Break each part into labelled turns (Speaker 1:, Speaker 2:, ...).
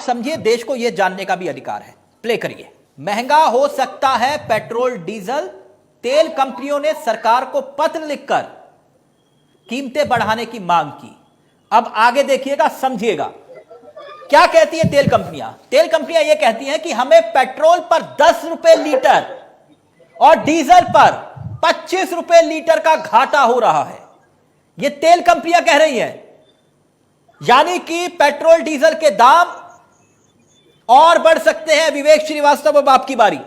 Speaker 1: समझिए, देश को यह जानने का भी अधिकार है। प्ले करिए। महंगा हो सकता है पेट्रोल डीजल, तेल कंपनियों ने सरकार को पत्र लिखकर कीमतें बढ़ाने की मांग की। अब आगे देखिएगा, समझिएगा क्या कहती है तेल कंपनियां। तेल कंपनियां यह कहती हैं कि हमें पेट्रोल पर 10 रुपए लीटर और डीजल पर 25 रुपए लीटर का घाटा हो रहा है। यह तेल कंपनियां कह रही हैं। यानी कि पेट्रोल डीजल के दाम और बढ़ सकते हैं। विवेक श्रीवास्तव, अब आपकी बारी।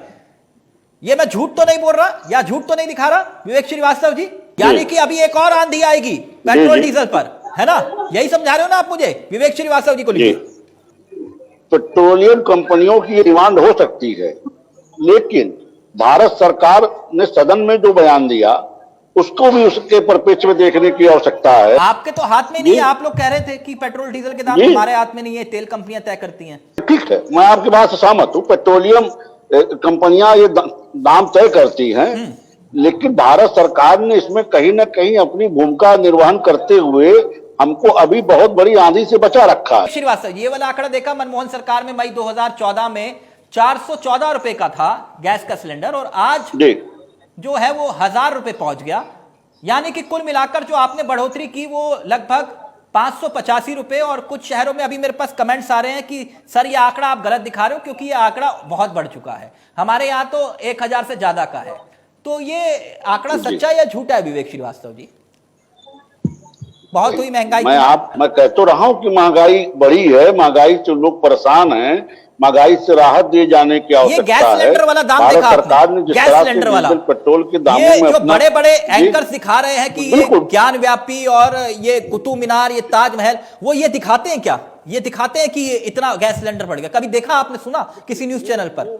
Speaker 1: यह मैं झूठ तो नहीं बोल रहा या झूठ तो नहीं दिखा रहा विवेक श्रीवास्तव जी? यानी कि अभी एक और आंधी आएगी पेट्रोल डीजल पर, है ना? यही समझा रहे हो ना आप मुझे? विवेक श्रीवास्तव जी को लिखिए।
Speaker 2: पेट्रोलियम कंपनियों की डिमांड हो सकती है, लेकिन भारत सरकार ने सदन में जो बयान दिया उसको भी उसके परिप्रेक्ष्य में देखने की आवश्यकता है।
Speaker 1: आपके तो हाथ में नहीं है। आप लोग कह रहे थे कि पेट्रोल डीजल के दाम हमारे हाथ में नहीं है, तेल कंपनियां तय करती हैं।
Speaker 2: ठीक है, मैं आपकी बात से सहमत हूं। पेट्रोलियम कंपनियां ये दाम तय करती हैं, लेकिन भारत सरकार ने इसमें कहीं ना कहीं अपनी भूमिका निर्वहन करते हुए हमको अभी बहुत बड़ी आंधी से बचा रखा है।
Speaker 1: श्रीवास्तव, ये वाला आंकड़ा देखा मनमोहन सरकार में मई 2014 में 414 रुपए का था गैस का सिलेंडर, और आज जो है वो 1000 रुपए पहुंच गया। यानी कि कुल मिलाकर जो आपने बढ़ोतरी की वो लगभग 585 रुपए। और कुछ शहरों में अभी मेरे पास कमेंट्स आ रहे हैं कि सर ये आंकड़ा आप गलत दिखा रहे हो, क्योंकि ये आंकड़ा बहुत बढ़ चुका है। हमारे यहां तो 1000 से ज्यादा का है। तो ये आंकड़ा सच्चा या झूठा है विवेक श्रीवास्तव जी? बहुत हुई महंगाई।
Speaker 2: मैं कह तो रहा हूं कि महंगाई बढ़ी है, महंगाई से लोग परेशान हैं, महंगाई से राहत दिए जाने की आवश्यकता है।
Speaker 1: ये गैस सिलेंडर वाला दाम देखा
Speaker 2: सरकार ने जिस तरह से डीजल पेट्रोल के दामों में
Speaker 1: जो बड़े बड़े एंकर्स दिखा रहे हैं कि ये ज्ञान व्यापी और ये कुतुब मीनार, ये ताजमहल, वो ये दिखाते हैं क्या? ये दिखाते हैं कि ये इतना गैस सिलेंडर बढ़ गया? कभी देखा आपने, सुना किसी न्यूज चैनल पर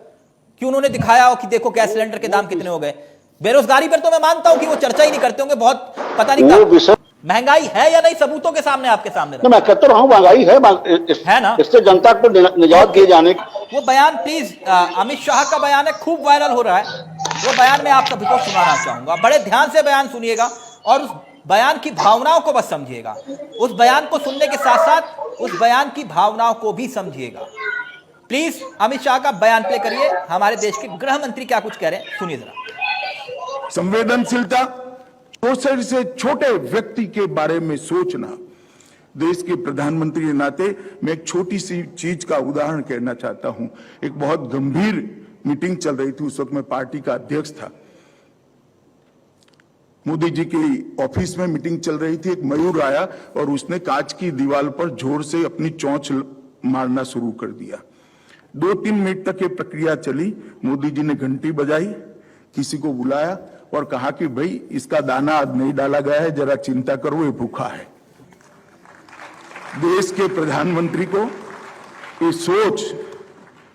Speaker 1: कि उन्होंने दिखाया हो कि देखो गैस सिलेंडर के दाम कितने हो गए? बेरोजगारी पर तो मैं मानता हूं कि वो चर्चा ही नहीं करते होंगे, बहुत पता नहीं महंगाई है या नहीं सबूतों के सामने, आपके सामने।
Speaker 2: मैं कहता रहा हूं महंगाई है ना, इससे जनता को निजात दिए जाने।
Speaker 1: वो बयान प्लीज, अमित शाह का बयान है, खूब वायरल हो रहा है। वो बयान मैं आप सभी को सुनाना चाहूंगा। बड़े ध्यान से बयान सुनिएगा और उस बयान की भावनाओं को बस समझिएगा। उस बयान को सुनने के साथ साथ उस बयान की भावनाओं को भी समझिएगा। प्लीज अमित शाह का बयान प्ले करिए। हमारे देश के गृह मंत्री क्या कुछ कह रहे हैं, सुनिए जरा।
Speaker 3: संवेदनशीलता, छोटे से छोटे व्यक्ति के बारे में सोचना। देश के प्रधानमंत्री के नाते मैं एक छोटी सी चीज का उदाहरण कहना चाहता हूं। एक बहुत गंभीर मीटिंग चल रही थी, उस वक्त मैं पार्टी का अध्यक्ष था। मोदी जी के ऑफिस में मीटिंग चल रही थी। एक मयूर आया और उसने कांच की दीवार पर जोर से अपनी चोंच मारना शुरू कर दिया। 2-3 मिनट तक ये प्रक्रिया चली। मोदी जी ने घंटी बजाई, किसी को बुलाया और कहा कि भाई इसका दाना आज नहीं डाला गया है, जरा चिंता करो, ये भूखा है। देश के प्रधानमंत्री को ये सोच,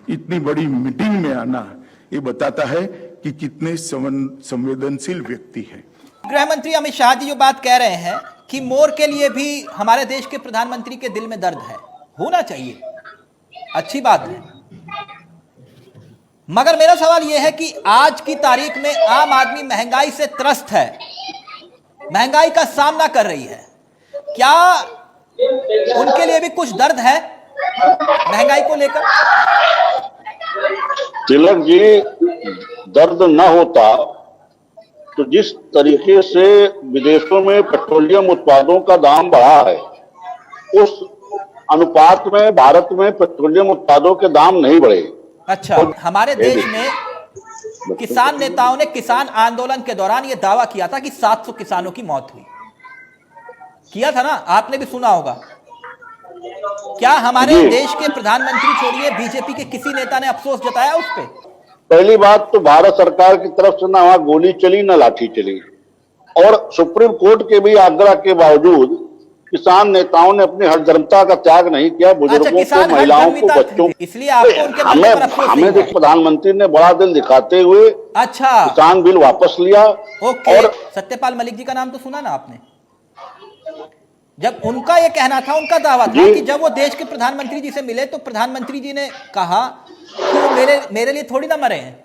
Speaker 3: इतनी बड़ी मीटिंग में आना, ये बताता है कि कितने संवेदनशील व्यक्ति है।
Speaker 1: गृह मंत्री अमित शाह जी जो बात कह रहे हैं कि मोर के लिए भी हमारे देश के प्रधानमंत्री के दिल में दर्द है, होना चाहिए, अच्छी बात है। मगर मेरा सवाल यह है कि आज की तारीख में आम आदमी महंगाई से त्रस्त है, महंगाई का सामना कर रही है। क्या उनके लिए भी कुछ दर्द है महंगाई को लेकर?
Speaker 2: तिलक जी, दर्द न होता तो जिस तरीके से विदेशों में पेट्रोलियम उत्पादों का दाम बढ़ा है, उस अनुपात में भारत में पेट्रोलियम उत्पादों के दाम नहीं बढ़े।
Speaker 1: अच्छा, हमारे देश में किसान नेताओं ने किसान आंदोलन के दौरान यह दावा किया था कि 700 किसानों की मौत हुई, किया था ना? आपने भी सुना होगा। क्या हमारे देश के प्रधानमंत्री छोड़िए, बीजेपी के किसी नेता ने अफसोस जताया उस पे?
Speaker 2: पहली बात तो भारत सरकार की तरफ से ना वहां गोली चली ना लाठी चली, और सुप्रीम कोर्ट के भी आग्रह के बावजूद किसान नेताओं ने अपनी हरदर्मिता का त्याग नहीं किया। बुजुर्गों को, महिलाओं को, बच्चों को,
Speaker 1: इसलिए आपको उनके मरने पर अफसोस नहीं हुआ?
Speaker 2: प्रधानमंत्री ने बड़ा दिल दिखाते हुए किसान बिल वापस लिया।
Speaker 1: और सत्यपाल मलिक जी का नाम तो सुना ना आपने? जब उनका यह कहना था, उनका दावा था कि जब वो देश के प्रधानमंत्री जी से मिले तो प्रधानमंत्री जी ने कहा कि वो मेरे लिए थोड़ी ना मरे हैं।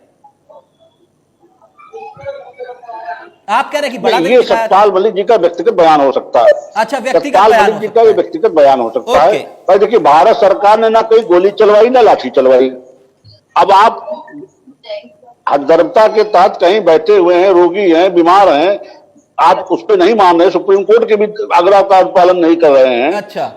Speaker 1: आप कह रहे हैं कि बड़ा
Speaker 2: ये
Speaker 1: व्यक्ति दिखाया था?
Speaker 2: सतपाल मलिक जी का व्यक्तिगत बयान हो सकता है।
Speaker 1: अच्छा, व्यक्तिगत
Speaker 2: सतपाल
Speaker 1: बयान
Speaker 2: मलिक
Speaker 1: हो
Speaker 2: जी
Speaker 1: सकता
Speaker 2: का ये
Speaker 1: है।
Speaker 2: व्यक्तिगत बयान हो सकता है।
Speaker 1: ओके।
Speaker 2: पर देखिए, भारत सरकार ने ना कोई गोली चलवाई ना लाठी चलवाई। अब आप हददर्पता के तहत कहीं बैठे हुए हैं, रोगी हैं, बीमार हैं, आप उस पर नहीं मान रहे, सुप्रीम कोर्ट के भी आग्रह का पालन नहीं कर रहे हैं।
Speaker 1: अच्छा।